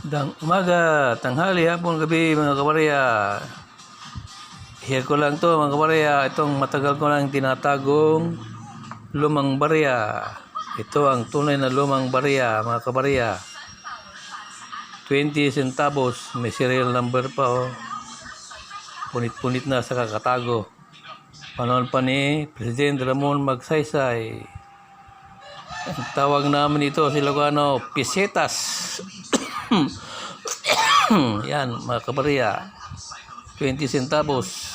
Umaga, tanghali, hapon, gabi mga kabarya. Share ko lang to mga kabarya. Itong matagal ko lang tinatagong lumang barya. Ito ang tunay na lumang barya mga kabarya. 20 centavos. May serial number pa oh. Punit-punit na sa kakatago. Panahon pa ni President Ramon Magsaysay. Ang tawag namin ito sa Ilocano, pesetas. Yan mga kabarya, 20 centavos.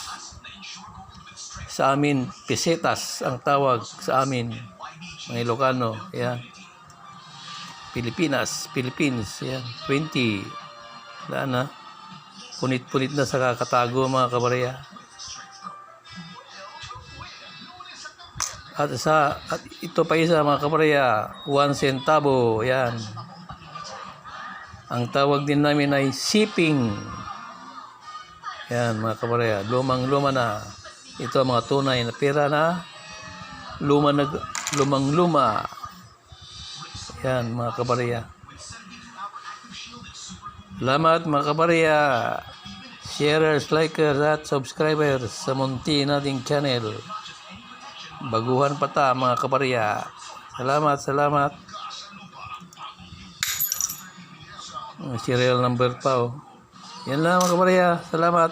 Sa amin pesetas ang tawag sa amin mga Ilocano. Yan, Philippines, yan, 20. Wala na, punit-punit na sa kakatago mga kabarya. At ito pa isa mga kabarya, 1 centavo. Yan, ang tawag din namin ay shipping. Yan mga kabarya, lumang-luma na. Ito ang mga tunay na pera na lumang-luma. Yan mga kabarya. Salamat mga kabarya. Sharers, likers at subscribers sa munti nating channel. Baguhan pa ta mga kabarya. Salamat. Serial number pa oh. Yan lang mga kabarya. Salamat.